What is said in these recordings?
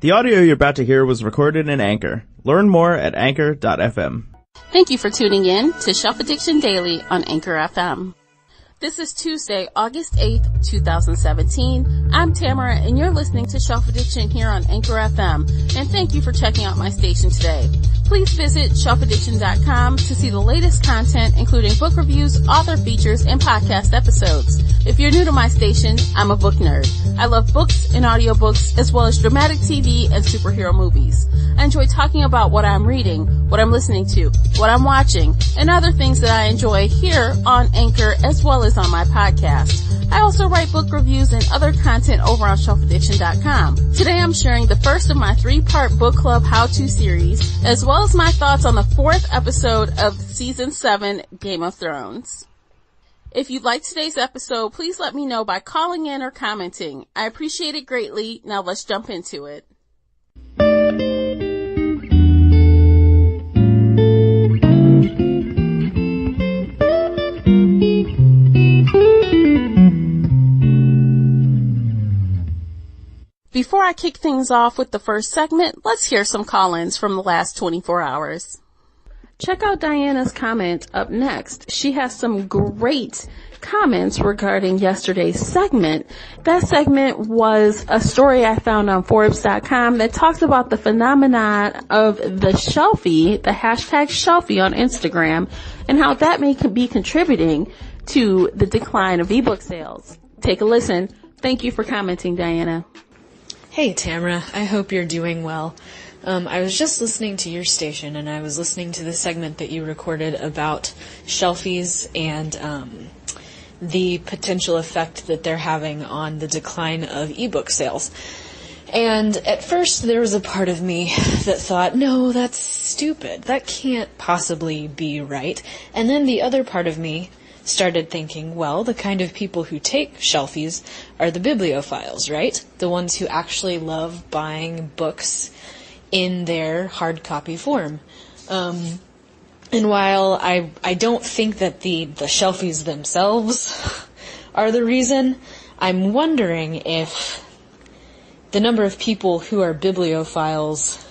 The audio you're about to hear was recorded in Anchor. Learn more at anchor.fm. Thank you for tuning in to Shelf Addiction Daily on Anchor FM. This is Tuesday, August 8th, 2017. I'm Tamara, and you're listening to Shelf Addiction here on Anchor FM. And thank you for checking out my station today. Please visit shelfaddiction.com to see the latest content, including book reviews, author features, and podcast episodes. If you're new to my station, I'm a book nerd. I love books and audiobooks, as well as dramatic TV and superhero movies. I enjoy talking about what I'm reading, what I'm listening to, what I'm watching, and other things that I enjoy here on Anchor, as well as on my podcast. I also write book reviews and other content over on shelfaddiction.com. Today I'm sharing the first of my 3-part book club how-to series, as well as my thoughts on the 4th episode of Season 7, Game of Thrones. If you like today's episode, please let me know by calling in or commenting. I appreciate it greatly. Now let's jump into it. Before I kick things off with the first segment, let's hear some call-ins from the last 24 hours. Check out Diana's comment up next. She has some great comments regarding yesterday's segment. That segment was a story I found on Forbes.com that talks about the phenomenon of the shelfie, the hashtag shelfie on Instagram, and how that may be contributing to the decline of ebook sales. Take a listen. Thank you for commenting, Diana. Hey Tamara, I hope you're doing well. I was just listening to your station, and I was listening to the segment that you recorded about shelfies and the potential effect that they're having on the decline of ebook sales. And at first there was a part of me that thought, no, that's stupid. That can't possibly be right. And then the other part of me started thinking, well, the kind of people who take shelfies are the bibliophiles, right? The ones who actually love buying books in their hard copy form. And while I don't think that the shelfies themselves are the reason, I'm wondering if the number of people who are bibliophiles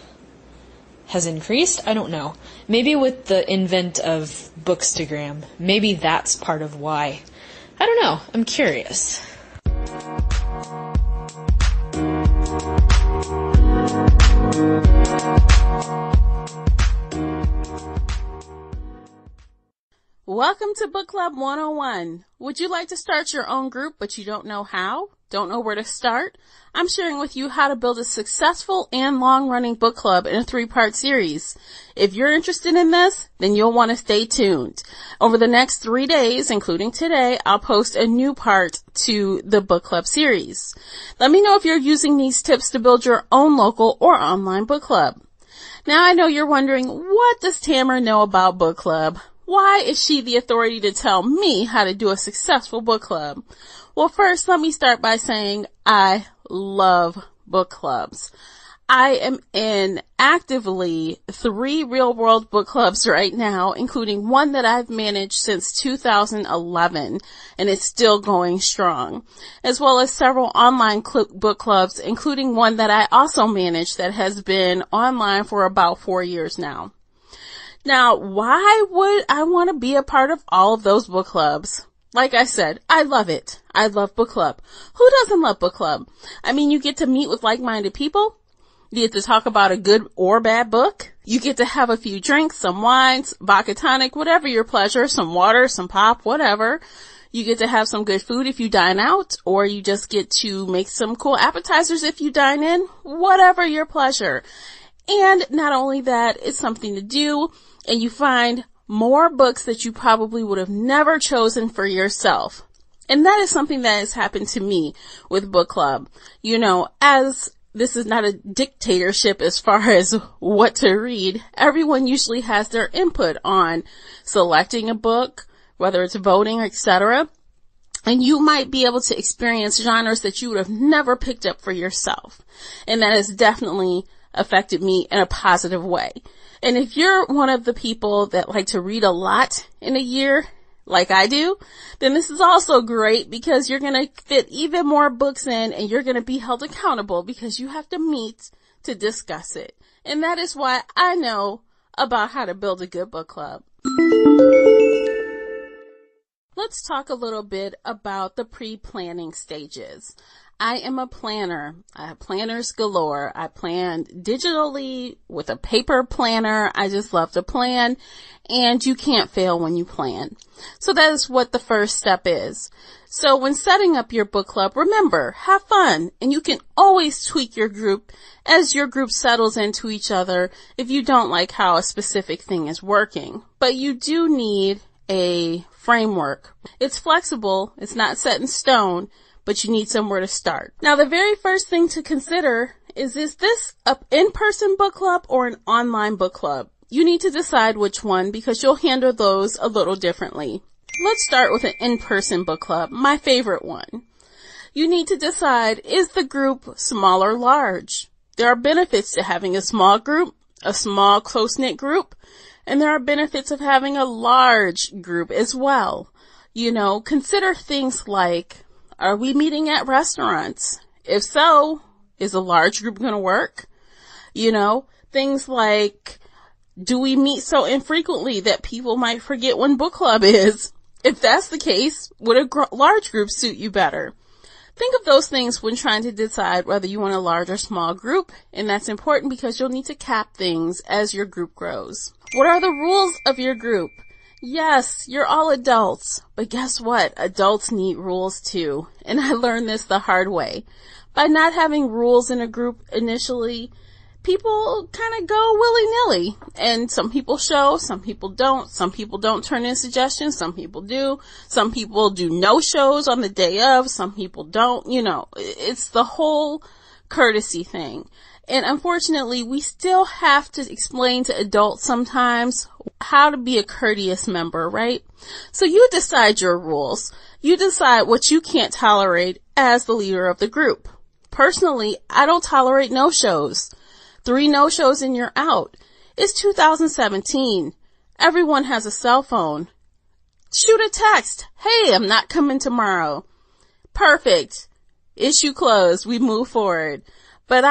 has increased. I don't know. Maybe with the invent of Bookstagram, maybe that's part of why. I don't know. I'm curious. Welcome to Book Club 101. Would you like to start your own group but you don't know how? Don't know where to start? I'm sharing with you how to build a successful and long-running book club in a 3-part series. If you're interested in this, then you'll want to stay tuned. Over the next 3 days, including today, I'll post a new part to the book club series. Let me know if you're using these tips to build your own local or online book club. Now I know you're wondering, what does Tamara know about book club? Why is she the authority to tell me how to do a successful book club? Well, first, let me start by saying I love book clubs. I am in actively 3 real-world book clubs right now, including one that I've managed since 2011, and it's still going strong, as well as several online book clubs, including one that I also manage that has been online for about 4 years now. Now, why would I want to be a part of all of those book clubs? Like I said, I love it. I love book club. Who doesn't love book club? I mean, you get to meet with like-minded people. You get to talk about a good or bad book. You get to have a few drinks, some wines, vodka tonic, whatever your pleasure, some water, some pop, whatever. You get to have some good food if you dine out, or you just get to make some cool appetizers if you dine in, whatever your pleasure. And not only that, it's something to do, and you find more books that you probably would have never chosen for yourself. And that is something that has happened to me with book club. You know, as this is not a dictatorship as far as what to read, everyone usually has their input on selecting a book, whether it's voting, etc. And you might be able to experience genres that you would have never picked up for yourself. And that has definitely affected me in a positive way. And if you're one of the people that like to read a lot in a year, like I do, then this is also great because you're going to fit even more books in and you're going to be held accountable because you have to meet to discuss it. And that is why I know about how to build a good book club. Let's talk a little bit about the pre-planning stages. I am a planner. I have planners galore. I plan digitally with a paper planner. I just love to plan, and you can't fail when you plan. So that is what the first step is. So when setting up your book club, remember, have fun, and you can always tweak your group as your group settles into each other if you don't like how a specific thing is working. But you do need a framework. It's flexible, it's not set in stone, but you need somewhere to start. Now, the very first thing to consider is this an in-person book club or an online book club? You need to decide which one because you'll handle those a little differently. Let's start with an in-person book club, my favorite one. You need to decide, is the group small or large? There are benefits to having a small group, a small close-knit group, and there are benefits of having a large group as well. You know, consider things like, are we meeting at restaurants? If so, is a large group going to work? You know, things like, do we meet so infrequently that people might forget when book club is? If that's the case, would a large group suit you better? Think of those things when trying to decide whether you want a large or small group, and that's important because you'll need to cap things as your group grows. What are the rules of your group? Yes, you're all adults, but guess what? Adults need rules too, and I learned this the hard way. By not having rules in a group initially, people kind of go willy-nilly, and some people show, some people don't. Some people don't turn in suggestions, some people do. Some people do no-shows on the day of, some people don't. You know, it's the whole courtesy thing. And unfortunately, we still have to explain to adults sometimes how to be a courteous member, right? So you decide your rules. You decide what you can't tolerate as the leader of the group. Personally, I don't tolerate no-shows. 3 no-shows and you're out. It's 2017. Everyone has a cell phone. Shoot a text. Hey, I'm not coming tomorrow. Perfect. Issue closed. We move forward. But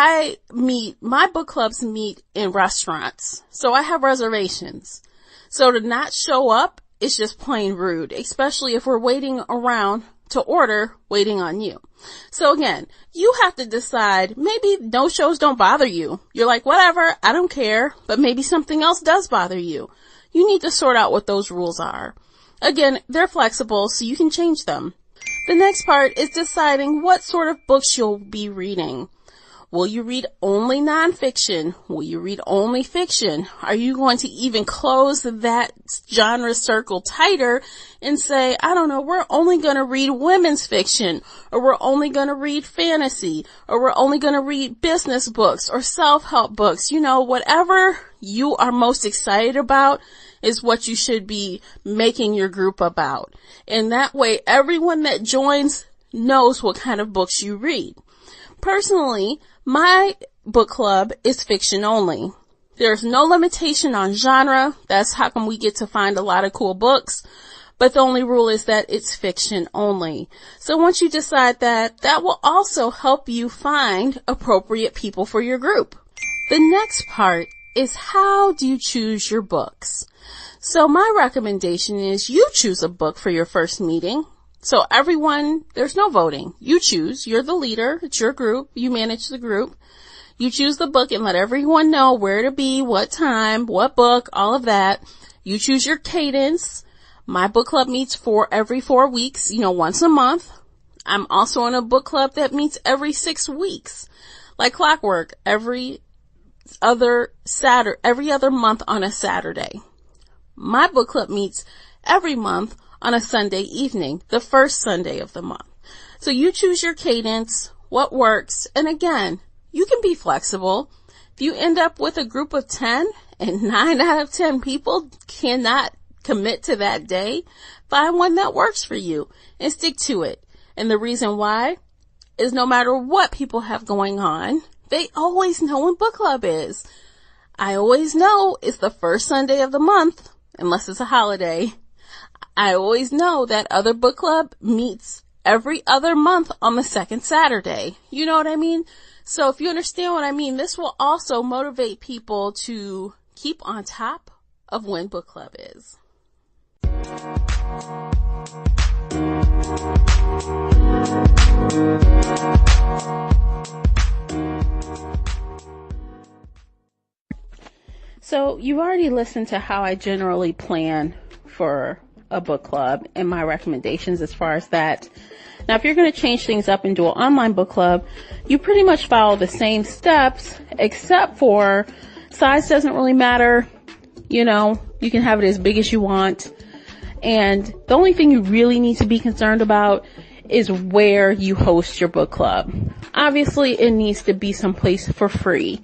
my book clubs meet in restaurants. So I have reservations. So to not show up is just plain rude, especially if we're waiting around to order, waiting on you. So again, you have to decide, maybe no shows don't bother you. You're like, whatever, I don't care, but maybe something else does bother you. You need to sort out what those rules are. Again, they're flexible, so you can change them. The next part is deciding what sort of books you'll be reading. Will you read only nonfiction? Will you read only fiction? Are you going to even close that genre circle tighter and say, I don't know, we're only going to read women's fiction, or we're only going to read fantasy, or we're only going to read business books or self-help books? You know, whatever you are most excited about is what you should be making your group about. And that way, everyone that joins knows what kind of books you read. Personally, my book club is fiction only. There's no limitation on genre. That's how come we get to find a lot of cool books. But the only rule is that it's fiction only. So once you decide that, that will also help you find appropriate people for your group. The next part is, how do you choose your books? So my recommendation is you choose a book for your first meeting. So everyone, there's no voting. You choose. You're the leader. It's your group. You manage the group. You choose the book and let everyone know where to be, what time, what book, all of that. You choose your cadence. My book club meets every 4 weeks, once a month. I'm also in a book club that meets every 6 weeks. Like clockwork, every other month on a Saturday. My book club meets every month on a Sunday evening, the first Sunday of the month. So you choose your cadence, what works, and again, you can be flexible. If you end up with a group of 10 and 9 out of 10 people cannot commit to that day, find one that works for you and stick to it. And the reason why is no matter what people have going on, they always know when book club is. I always know it's the first Sunday of the month, unless it's a holiday. I always know that other book club meets every other month on the second Saturday. You know what I mean? So if you understand what I mean, this will also motivate people to keep on top of when book club is. So you've already listened to how I generally plan for a book club and my recommendations as far as that. Now, if you're going to change things up and do an online book club, you pretty much follow the same steps, except for size doesn't really matter. You know, you can have it as big as you want. And the only thing you really need to be concerned about is where you host your book club. Obviously, it needs to be someplace for free.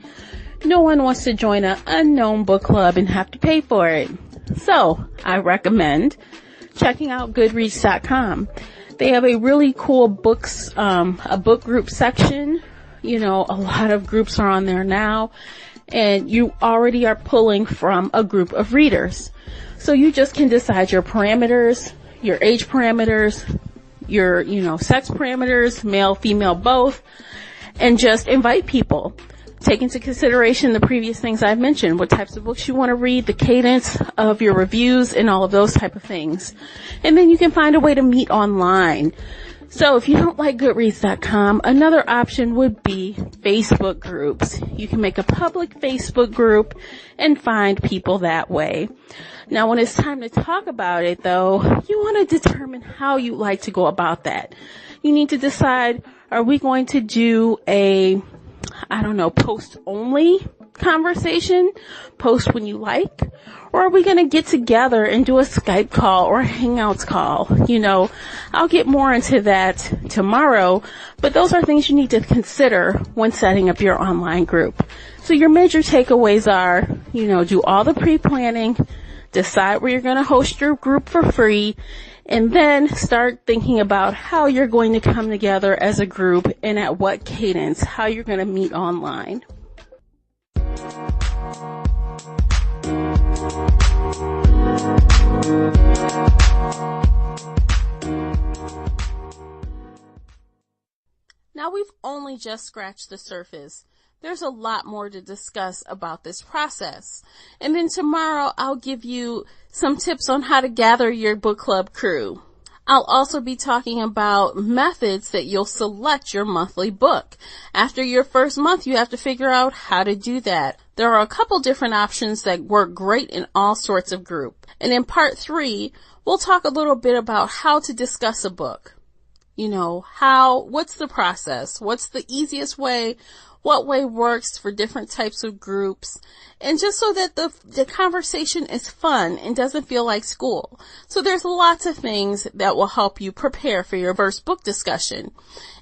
No one wants to join an unknown book club and have to pay for it. So, I recommend checking out Goodreads.com. They have a really cool books, a book group section. You know, a lot of groups are on there now, and you already are pulling from a group of readers. So you just can decide your parameters, your age parameters, your, sex parameters, male, female, both, and just invite people. Take into consideration the previous things I've mentioned, what types of books you want to read, the cadence of your reviews, and all of those type of things. And then you can find a way to meet online. So if you don't like Goodreads.com, another option would be Facebook groups. You can make a public Facebook group and find people that way. Now, when it's time to talk about it, though, you want to determine how you like to go about that. You need to decide, are we going to do a post only conversation, post when you like, or are we going to get together and do a Skype call or a Hangouts call? I'll get more into that tomorrow, but those are things you need to consider when setting up your online group. So your major takeaways are, do all the pre-planning, decide where you're going to host your group for free, and then start thinking about how you're going to come together as a group and at what cadence, how you're going to meet online. Now we've only just scratched the surface. There's a lot more to discuss about this process. And then tomorrow I'll give you some tips on how to gather your book club crew. I'll also be talking about methods that you'll select your monthly book. After your first month, you have to figure out how to do that. There are a couple different options that work great in all sorts of group. And in part 3, we'll talk a little bit about how to discuss a book. What's the process? What's the easiest way? What way works for different types of groups, and just so that the conversation is fun and doesn't feel like school. So there's lots of things that will help you prepare for your first book discussion.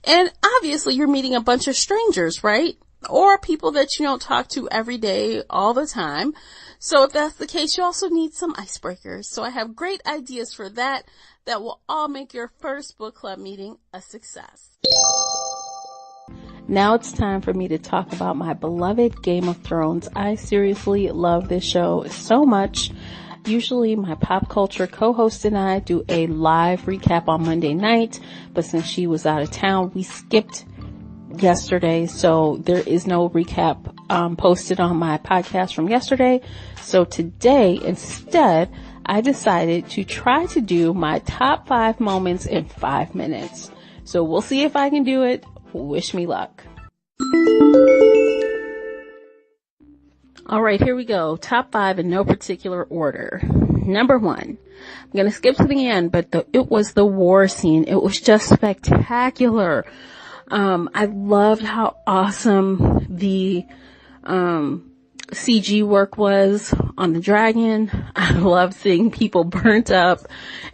And obviously you're meeting a bunch of strangers, right? Or people that you don't talk to every day all the time. So if that's the case, you also need some icebreakers. So I have great ideas for that will all make your first book club meeting a success. Now it's time for me to talk about my beloved Game of Thrones. I seriously love this show so much. Usually my pop culture co-host and I do a live recap on Monday night, but since she was out of town, we skipped yesterday, so there is no recap posted on my podcast from yesterday. So today, instead, I decided to try to do my top 5 moments in 5 minutes. So we'll see if I can do it. Wish me luck. Alright, here we go. Top 5 in no particular order. Number 1. I'm going to skip to the end, but it was the war scene. It was just spectacular. I loved how awesome the CG work was on the dragon. I loved seeing people burnt up,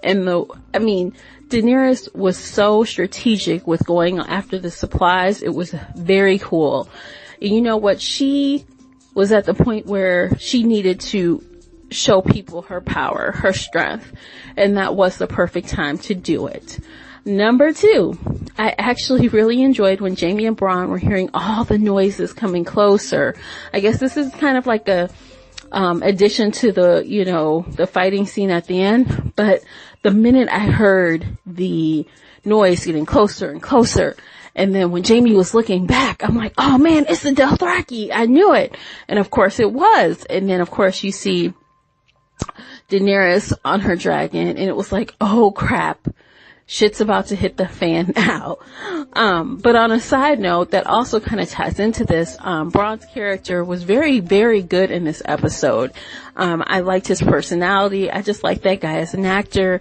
and Daenerys was so strategic with going after the supplies. It was very cool. And you know what? She was at the point where she needed to show people her power, her strength, and that was the perfect time to do it. Number 2, I actually really enjoyed when Jaime and Bronn were hearing all the noises coming closer. I guess this is kind of like a addition to the fighting scene at the end, but the minute I heard the noise getting closer and closer, And then when Jamie was looking back, I'm like, oh man, it's the Dothraki. I knew it. And of course it was. And then of course you see Daenerys on her dragon, and it was like, oh crap, shit's about to hit the fan now. But on a side note, that also kind of ties into this, Bronn's character was very, very good in this episode. I liked his personality. I just like that guy as an actor.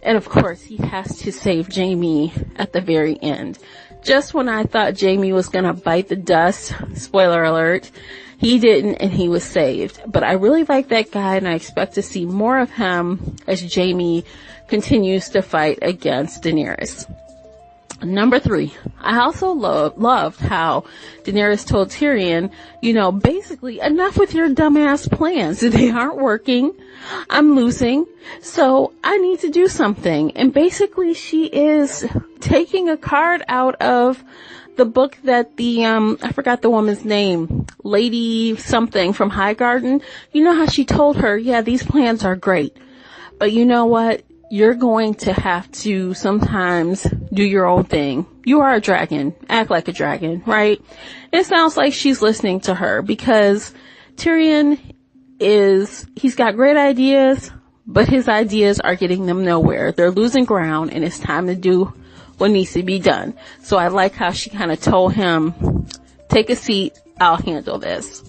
And of course, he has to save Jamie at the very end. Just when I thought Jamie was gonna bite the dust, spoiler alert, he didn't, and he was saved. But I really like that guy, and I expect to see more of him as Jamie continues to fight against Daenerys. Number 3, I also loved how Daenerys told Tyrion, basically, enough with your dumbass plans. They aren't working. I'm losing. So I need to do something. And basically she is taking a card out of the book that I forgot the woman's name, Lady something from Highgarden. You know how she told her, yeah, these plans are great, but you know what? You're going to have to sometimes do your own thing. You are a dragon. Act like a dragon, right? It sounds like she's listening to her, because Tyrion he's got great ideas, but his ideas are getting them nowhere. They're losing ground, and it's time to do what needs to be done. So I like how she kind of told him, take a seat, I'll handle this.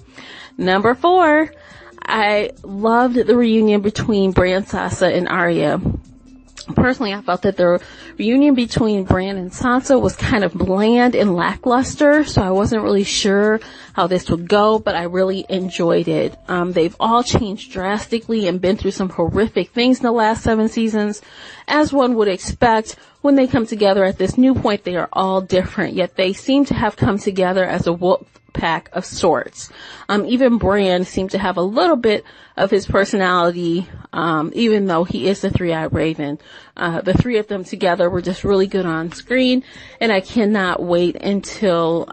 Number 4, I loved the reunion between Bran, Sansa, and Arya. Personally, I felt that the reunion between Bran and Sansa was kind of bland and lackluster, so I wasn't really sure how this would go, but I really enjoyed it. They've all changed drastically and been through some horrific things in the last 7 seasons. As one would expect, when they come together at this new point, they are all different, yet they seem to have come together as a wolf pack of sorts. Even Bran seemed to have a little bit of his personality, even though he is the three-eyed raven. The 3 of them together were just really good on screen, and I cannot wait until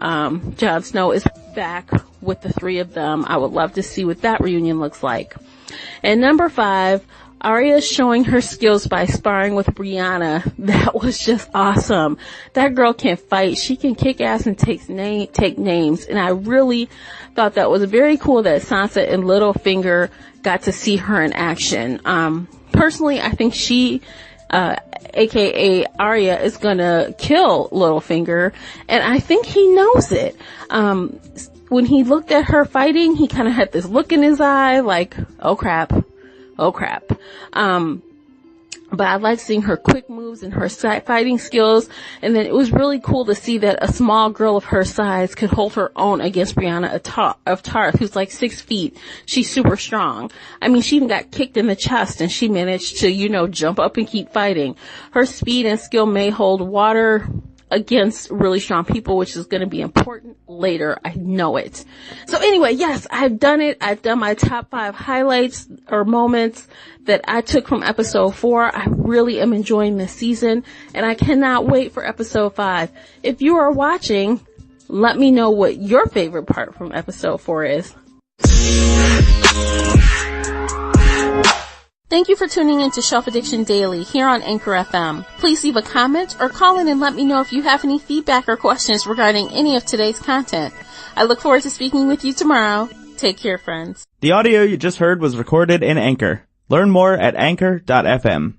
Jon Snow is back with the 3 of them. I would love to see what that reunion looks like. And number 5, Arya showing her skills by sparring with Brianna. That was just awesome. That girl can fight. She can kick ass and take names. And I really thought that was very cool that Sansa and Littlefinger got to see her in action. Personally, I think she, aka Arya, is gonna kill Littlefinger, and I think he knows it. When he looked at her fighting, he kind of had this look in his eye like, oh crap. But I like seeing her quick moves and her fighting skills. And then it was really cool to see that a small girl of her size could hold her own against Brianna of Tarth, who's like 6 feet. She's super strong. I mean, she even got kicked in the chest, and she managed to, jump up and keep fighting. Her speed and skill may hold water against really strong people, which is going to be important later. I know it. So anyway, yes, I've done it. I've done my top 5 highlights or moments that I took from episode 4. I really am enjoying this season, and I cannot wait for episode 5. If you are watching, let me know what your favorite part from episode 4 is. Thank you for tuning in to Shelf Addiction Daily here on Anchor FM. Please leave a comment or call in and let me know if you have any feedback or questions regarding any of today's content. I look forward to speaking with you tomorrow. Take care, friends. The audio you just heard was recorded in Anchor. Learn more at anchor.fm.